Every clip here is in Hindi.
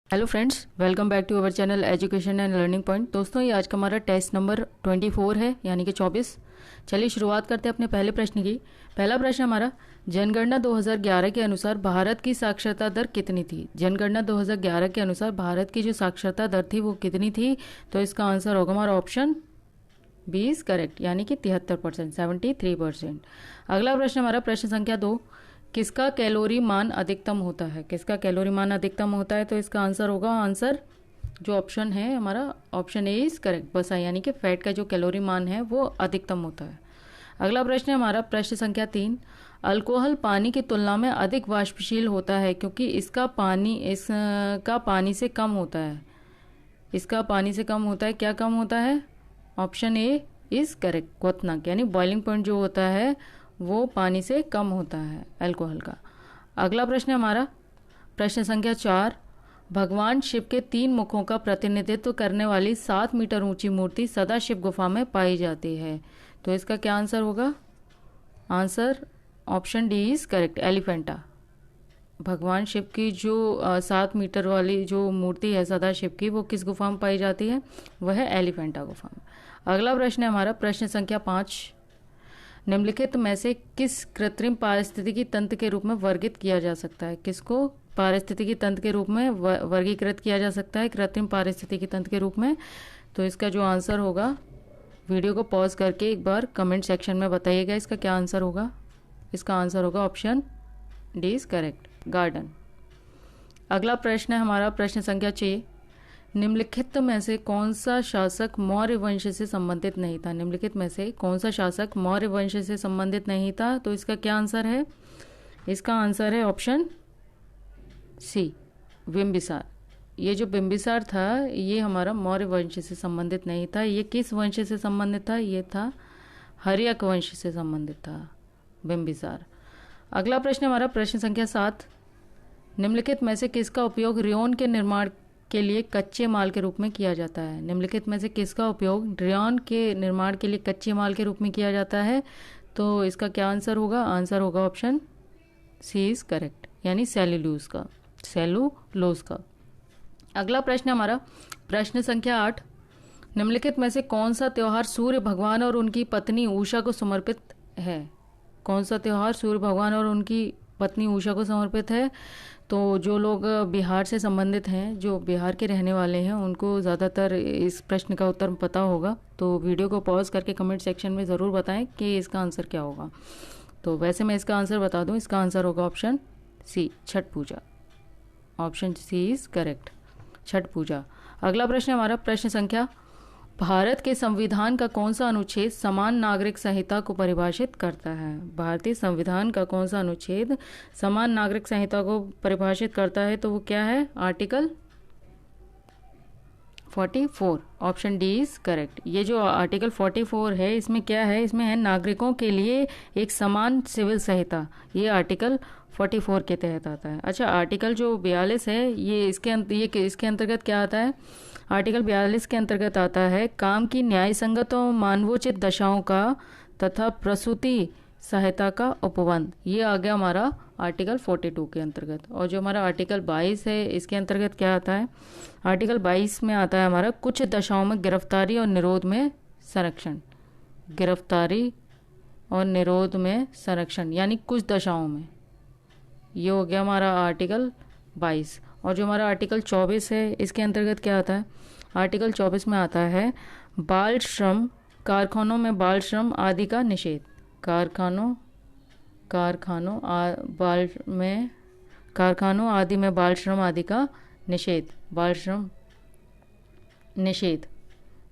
Hello friends, welcome back to our channel education and learning point. दोस्तों, ये आज का हमारा टेस्ट नंबर 24 है, यानी कि 24। चलिए शुरुआत करते हैं अपने पहले प्रश्न की। पहला प्रश्न हमारा, जनगणना 2011 के अनुसार भारत की साक्षरता दर कितनी थी? जनगणना 2011 के अनुसार भारत की जो साक्षरता दर थी वो कितनी थी? तो इसका आंसर होगा हमारा ऑप्शन 20 करेक्ट, यानी कि 73%, 73%। अगला प्रश्न हमारा प्रश्न संख्या 2, किसका कैलोरी मान अधिकतम होता है? किसका कैलोरी मान अधिकतम होता है? तो इसका आंसर होगा, आंसर जो ऑप्शन है हमारा ऑप्शन ए इज करेक्ट, वसा, यानी कि फैट का जो कैलोरी मान है वो अधिकतम होता है। अगला प्रश्न है हमारा प्रश्न संख्या 3, अल्कोहल पानी की तुलना में अधिक वाष्पशील होता है क्योंकि इसका पानी से कम होता है। इसका पानी से कम होता है, क्या कम होता है? ऑप्शन ए इज करेक्ट, क्वथनांक, यानी बॉइलिंग पॉइंट जो होता है वो पानी से कम होता है अल्कोहल का। अगला प्रश्न है हमारा प्रश्न संख्या 4, भगवान शिव के 3 मुखों का प्रतिनिधित्व करने वाली 7 मीटर ऊंची मूर्ति सदाशिव गुफा में पाई जाती है। तो इसका क्या आंसर होगा? Answer option D is correct, Elephanta. भगवान शिव की जो 7 मीटर वाली जो मूर्ति है सदाशिव की, वो किस गुफा में पाई जाती है? वह है एलिफेंटा गुफा में। अगला प्रश्न है हमारा प्रश्न संख्या 5, निम्नलिखित में से किस कृत्रिम पारिस्थितिकी तंत्र के रूप में वर्गित किया जा सकता है? किसको पारिस्थितिकी तंत्र के रूप में वर्गीकृत किया जा सकता है कृत्रिम पारिस्थितिकी तंत्र के रूप में? तो इसका जो आंसर होगा, वीडियो को पॉज करके एक बार कमेंट सेक्शन में बताइएगा इसका क्या आंसर होगा। इसका आंसर होगा option D is correct, garden. अगला प्रश्न है हमारा प्रश्न संख्या 6, निम्नलिखित में से कौन सा शासक मौर्य वंश से संबंधित नहीं था? निम्नलिखित में से कौन सा शासक मौर्य वंश से संबंधित नहीं था? तो इसका क्या आंसर है? इसका आंसर है ऑप्शन सी, बिंबिसार। ये जो बिंबिसार था ये हमारा मौर्य वंश से संबंधित नहीं था। ये किस वंश से संबंधित था? ये था हर्यक वंश से संबंधित था बिंबिसार। अगला प्रश्न हमारा प्रश्न संख्या 7, निम्नलिखित में से किसका उपयोग रेयन के निर्माण के लिए कच्चे माल के रूप में किया जाता है? निम्नलिखित में से किसका उपयोग रेयन के निर्माण के लिए कच्चे माल के रूप में किया जाता है? तो इसका क्या आंसर होगा? आंसर होगा ऑप्शन सी इज करेक्ट, यानी सेलुलोज का। अगला प्रश्न हमारा प्रश्न संख्या 8, निम्नलिखित में से कौन सा त्योहार सूर्य भगवान और उनकी पत्नी उषा को समर्पित है? कौन सा त्योहार सूर्य भगवान और उनकी पत्नी उषा को समर्पित है? तो जो लोग बिहार से संबंधित हैं, जो बिहार के रहने वाले हैं, उनको ज़्यादातर इस प्रश्न का उत्तर पता होगा। तो वीडियो को पॉज करके कमेंट सेक्शन में ज़रूर बताएं कि इसका आंसर क्या होगा। तो वैसे मैं इसका आंसर बता दूं, इसका आंसर होगा option C, Chhath Puja. Option C is correct, Chhath Puja. अगला प्रश्न हमारा प्रश्न संख्या, भारत के संविधान का कौन सा अनुच्छेद समान नागरिक संहिता को परिभाषित करता है? भारतीय संविधान का कौन सा अनुच्छेद समान नागरिक संहिता को परिभाषित करता है? तो वो क्या है? Article 44, option D is correct. ये जो आर्टिकल 44 है, इसमें क्या है? इसमें है नागरिकों के लिए एक समान सिविल संहिता। ये आर्टिकल 44 के तहत आता है। अच्छा, आर्टिकल जो 42 है ये इसके अंतर्गत क्या आता है? आर्टिकल 42 के अंतर्गत आता है काम की न्याय संगत और मानवोचित दशाओं का तथा प्रसूति सहायता का उपबंध। ये आ गया हमारा आर्टिकल 42 के अंतर्गत। और जो हमारा आर्टिकल 22 है, इसके अंतर्गत क्या आता है? आर्टिकल 22 में आता है हमारा कुछ दशाओं में गिरफ्तारी और निरोध में संरक्षण। गिरफ्तारी और निरोध में संरक्षण, यानी कुछ दशाओं में। ये हो गया हमारा आर्टिकल 22। और जो हमारा आर्टिकल 24 है, इसके अंतर्गत क्या आता है? आर्टिकल 24 में आता है बाल श्रम, कारखानों में बाल श्रम आदि का निषेध। कारखानों आदि में बाल श्रम आदि का निषेध, बाल श्रम निषेध।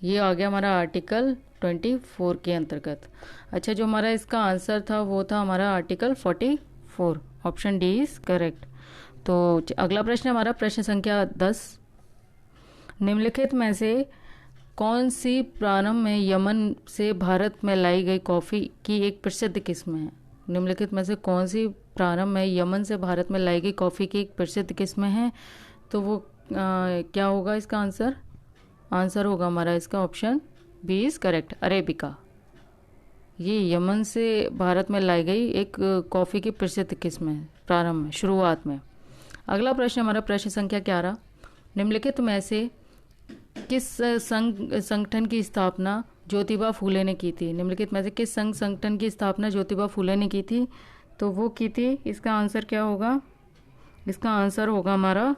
ये आ गया हमारा आर्टिकल 24 के अंतर्गत। अच्छा, जो हमारा इसका आंसर था वो था हमारा article 44, option D is correct. तो अगला प्रश्न हमारा प्रश्न संख्या 10, निम्नलिखित में से कौन सी प्रारंभ में यमन से भारत में लाई गई कॉफ़ी की एक प्रसिद्ध किस्म है? निम्नलिखित में से कौन सी प्रारंभ में यमन से भारत में लाई गई कॉफ़ी की एक प्रसिद्ध किस्म है? तो वो क्या होगा इसका आंसर? आंसर होगा हमारा इसका option B is correct, arabica. ये यमन से भारत में लाई गई एक कॉफ़ी की प्रसिद्ध किस्म है प्रारंभ में, शुरुआत में। अगला प्रश्न हमारा प्रश्न संख्या 11, निम्नलिखित में से किस संगठन की स्थापना ज्योतिबा फूले ने की थी? निम्नलिखित में से किस संगठन की स्थापना ज्योतिबा फूले ने की थी? तो वो की थी, इसका आंसर क्या होगा? इसका आंसर होगा हमारा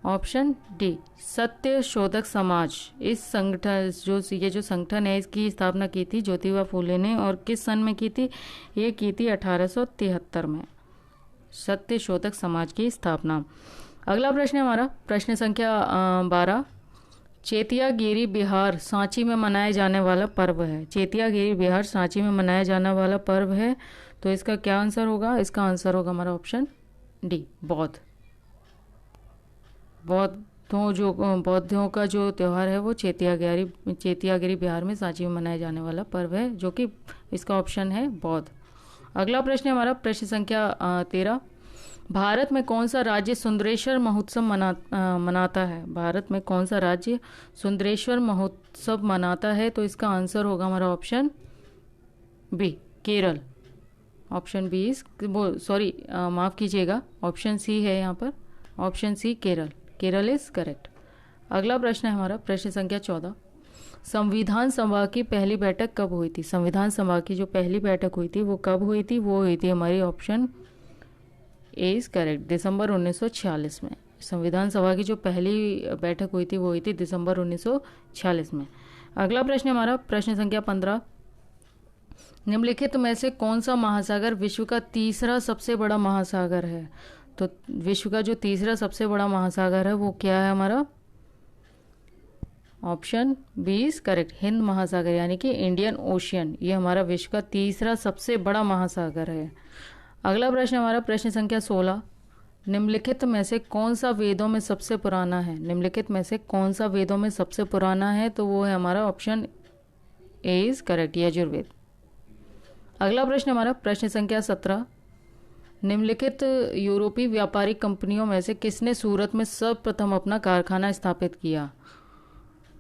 ऑप्शन डी, सत्य शोधक समाज। इस संगठन ये जो संगठन है इसकी स्थापना की थी ज्योतिबा फूले ने, और किस सन में की थी? ये की थी 1873 में, सत्य शोधक समाज की स्थापना। अगला प्रश्न है हमारा प्रश्न संख्या 12। चेतियागिरी बिहार सांची में मनाया जाने वाला पर्व है। चेतियागिरी बिहार सांची में मनाया जाने वाला पर्व है, तो इसका क्या आंसर होगा? इसका आंसर होगा हमारा ऑप्शन डी, बौद्ध। बौद्धों का जो त्यौहार है वो चेतियागिरी बिहार में सांची में मनाया जाने वाला पर्व है, जो कि इसका ऑप्शन है बौद्ध। अगला प्रश्न है हमारा प्रश्न संख्या 13। भारत में कौन सा राज्य सुंदरेश्वर महोत्सव मनाता है? भारत में कौन सा राज्य सुंदरेश्वर महोत्सव मनाता है? तो इसका आंसर होगा हमारा option B, Kerala. Option B sorry माफ़ कीजिएगा, ऑप्शन सी है यहाँ पर, option C Kerala. Kerala is correct. अगला प्रश्न है हमारा प्रश्न संख्या 14। संविधान सभा की पहली बैठक कब हुई थी? संविधान सभा की जो पहली बैठक हुई थी वो कब हुई थी? वो हुई थी हमारी ऑप्शन ए इज करेक्ट, दिसंबर 1946 में। संविधान सभा की जो पहली बैठक हुई थी वो हुई थी दिसंबर 1946 में। अगला प्रश्न है हमारा प्रश्न संख्या 15। निम्नलिखित में से कौन सा महासागर विश्व का तीसरा सबसे बड़ा महासागर है? तो विश्व का जो तीसरा सबसे बड़ा महासागर है वो क्या है हमारा? Option B is correct, Hind Mahasagar, यानी कि इंडियन ओशियन। ये हमारा विश्व का तीसरा सबसे बड़ा महासागर है। अगला प्रश्न हमारा प्रश्न संख्या 16। निम्नलिखित में से कौन सा वेदों में सबसे पुराना है? निम्नलिखित में से कौन सा वेदों में सबसे पुराना है? तो वो है हमारा option A is correct, Yajurveda. अगला प्रश्न हमारा प्रश्न संख्या 17। निम्नलिखित यूरोपीय व्यापारिक कंपनियों में से किसने सूरत में सर्वप्रथम अपना कारखाना स्थापित किया?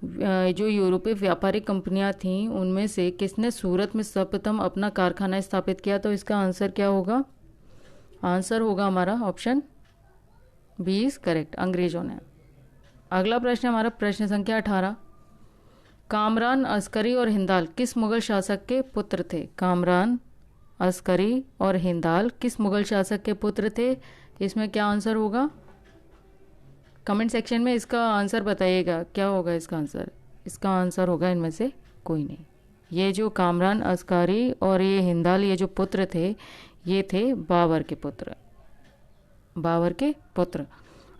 जो यूरोपीय व्यापारिक कंपनियां थीं उनमें से किसने सूरत में सर्वप्रथम अपना कारखाना स्थापित किया? तो इसका आंसर क्या होगा? आंसर होगा हमारा ऑप्शन बी इज करेक्ट, अंग्रेजों ने। अगला प्रश्न हमारा प्रश्न संख्या 18। कामरान, अस्करी और हिंदाल किस मुगल शासक के पुत्र थे? कामरान, अस्करी और हिंदाल किस मुगल शासक के पुत्र थे? इसमें क्या आंसर होगा? कमेंट सेक्शन में इसका आंसर बताइएगा, क्या होगा इसका आंसर? इसका आंसर होगा इनमें से कोई नहीं। ये जो कामरान, अस्कारी और ये हिंदाल, ये जो पुत्र थे ये थे बाबर के पुत्र, बाबर के पुत्र।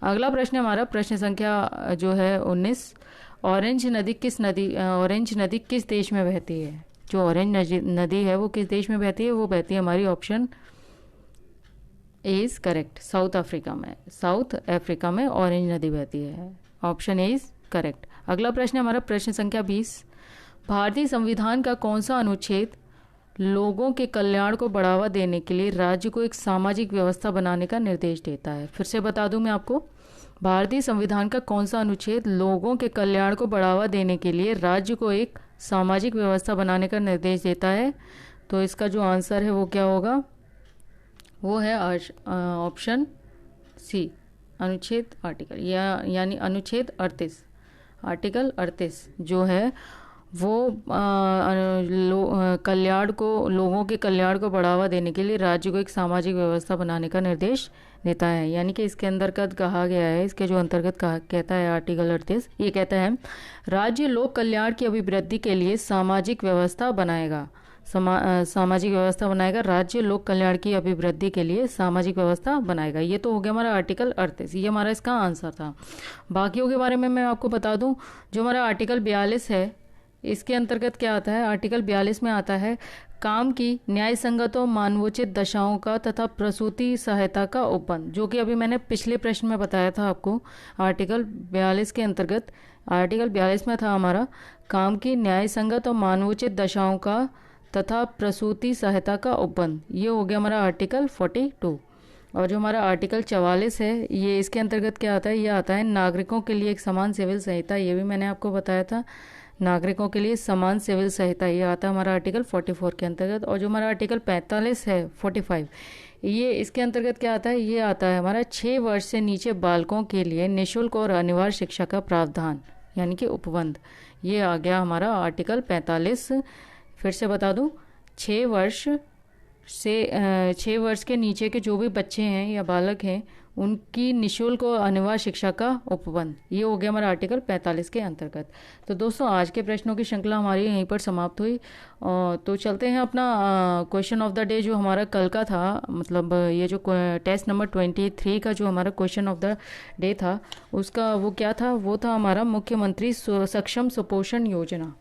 अगला प्रश्न हमारा प्रश्न संख्या जो है 19। ऑरेंज नदी किस देश में बहती है? जो ऑरेंज नदी है वो किस देश में बहती है? वो बहती है हमारी option A is correct, south Africa में। साउथ अफ्रीका में ऑरेंज नदी बहती है, ऑप्शन ए इज करेक्ट। अगला प्रश्न हमारा प्रश्न संख्या 20। भारतीय संविधान का कौन सा अनुच्छेद लोगों के कल्याण को बढ़ावा देने के लिए राज्य को एक सामाजिक व्यवस्था बनाने का निर्देश देता है? फिर से बता दूं मैं आपको, भारतीय संविधान का कौन सा अनुच्छेद लोगों के कल्याण को बढ़ावा देने के लिए राज्य को एक सामाजिक व्यवस्था बनाने का निर्देश देता है? तो इसका जो आंसर है वो क्या होगा? वो है ऑप्शन सी, अनुच्छेद आर्टिकल यानी अनुच्छेद 38। आर्टिकल 38 जो है वो लोगों के कल्याण को बढ़ावा देने के लिए राज्य को एक सामाजिक व्यवस्था बनाने का निर्देश देता है। यानी कि इसके अंतर्गत कहा गया है, इसके जो अंतर्गत कहता है आर्टिकल 38, ये कहता है राज्य लोक कल्याण की अभिवृद्धि के लिए सामाजिक व्यवस्था बनाएगा। सामाजिक व्यवस्था बनाएगा, राज्य लोक कल्याण की अभिवृद्धि के लिए सामाजिक व्यवस्था बनाएगा। ये तो हो गया हमारा आर्टिकल 38, ये हमारा इसका आंसर था। बाकियों के बारे में मैं आपको बता दूं, जो हमारा आर्टिकल 42 है इसके अंतर्गत क्या आता है? आर्टिकल 42 में आता है काम की न्याय संगत और मानवोचित दशाओं का तथा प्रसूति सहायता का उपबंध, जो कि अभी मैंने पिछले प्रश्न में बताया था आपको। आर्टिकल 42 के अंतर्गत, आर्टिकल 42 में था हमारा काम की न्याय संगत और मानवोचित दशाओं का तथा प्रसूति सहायता का उपबंध, ये हो गया हमारा आर्टिकल 42। और जो हमारा आर्टिकल 44 है ये इसके अंतर्गत क्या आता है? ये आता है नागरिकों के लिए एक समान सिविल संहिता, ये भी मैंने आपको बताया था। नागरिकों के लिए समान सिविल सहायता, ये आता है हमारा आर्टिकल 44 के अंतर्गत। और जो हमारा आर्टिकल 45 है 45, ये इसके अंतर्गत क्या आता है, ये आता है हमारा 6 वर्ष से नीचे बालकों के लिए निःशुल्क और अनिवार्य शिक्षा का प्रावधान, यानी कि उपबंध। ये आ गया हमारा आर्टिकल 45। फिर से बता दूं, 6 वर्ष से 6 वर्ष के नीचे के जो भी बच्चे हैं या बालक हैं, उनकी निःशुल्क और अनिवार्य शिक्षा का उपबंध, ये हो गया हमारा आर्टिकल 45 के अंतर्गत। तो दोस्तों, आज के प्रश्नों की श्रृंखला हमारी यहीं पर समाप्त हुई। तो चलते हैं अपना क्वेश्चन ऑफ द डे जो हमारा कल का था, मतलब ये जो टेस्ट नंबर 23 का जो हमारा क्वेश्चन ऑफ द डे था, उसका वो क्या था, वो था हमारा मुख्यमंत्री सक्षम सुपोषण योजना।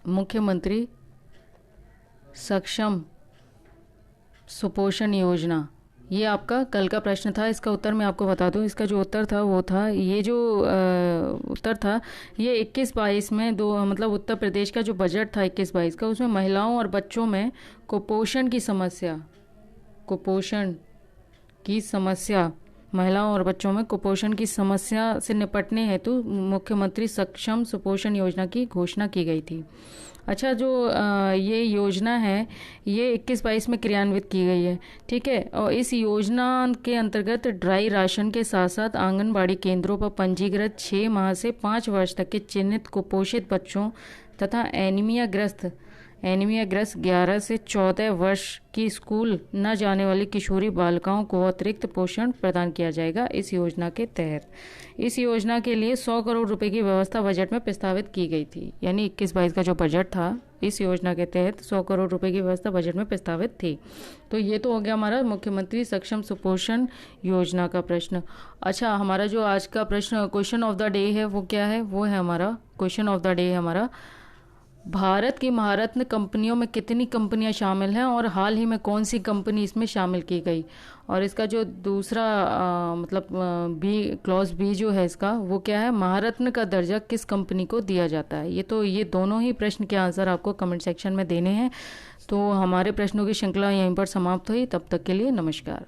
मुख्यमंत्री सक्षम सुपोषण योजना, ये आपका कल का प्रश्न था। इसका उत्तर मैं आपको बता दूं, इसका जो उत्तर था वो था, ये जो उत्तर था, ये 21-22 में मतलब उत्तर प्रदेश का जो बजट था 21-22 का, उसमें महिलाओं और बच्चों में कुपोषण महिलाओं और बच्चों में कुपोषण की समस्या से निपटने हेतु मुख्यमंत्री सक्षम सुपोषण योजना की घोषणा की गई थी। अच्छा, जो ये योजना है, ये 21-22 में क्रियान्वित की गई है, ठीक है। और इस योजना के अंतर्गत ड्राई राशन के साथ साथ आंगनबाड़ी केंद्रों पर पंजीकृत 6 माह से 5 वर्ष तक के चिन्हित कुपोषित बच्चों तथा एनीमिया ग्रस्त 11 से 14 वर्ष की स्कूल न जाने वाली किशोरी बालिकाओं को अतिरिक्त पोषण प्रदान किया जाएगा इस योजना के तहत। इस योजना के लिए 100 करोड़ रुपए की व्यवस्था बजट में प्रस्तावित की गई थी, यानी 21-22 का जो बजट था, इस योजना के तहत 100 करोड़ रुपए की व्यवस्था बजट में प्रस्तावित थी। तो ये तो हो गया हमारा मुख्यमंत्री सक्षम सुपोषण योजना का प्रश्न। अच्छा, हमारा जो आज का प्रश्न क्वेश्चन ऑफ द डे है वो क्या है, वो है हमारा क्वेश्चन ऑफ द डे है हमारा, भारत की महारत्न कंपनियों में कितनी कंपनियां शामिल हैं और हाल ही में कौन सी कंपनी इसमें शामिल की गई। और इसका जो दूसरा मतलब क्लॉज बी जो है इसका, वो क्या है, महारत्न का दर्जा किस कंपनी को दिया जाता है। ये दोनों ही प्रश्न के आंसर आपको कमेंट सेक्शन में देने हैं। तो हमारे प्रश्नों की श्रृंखला यहीं पर समाप्त हुई। तब तक के लिए नमस्कार।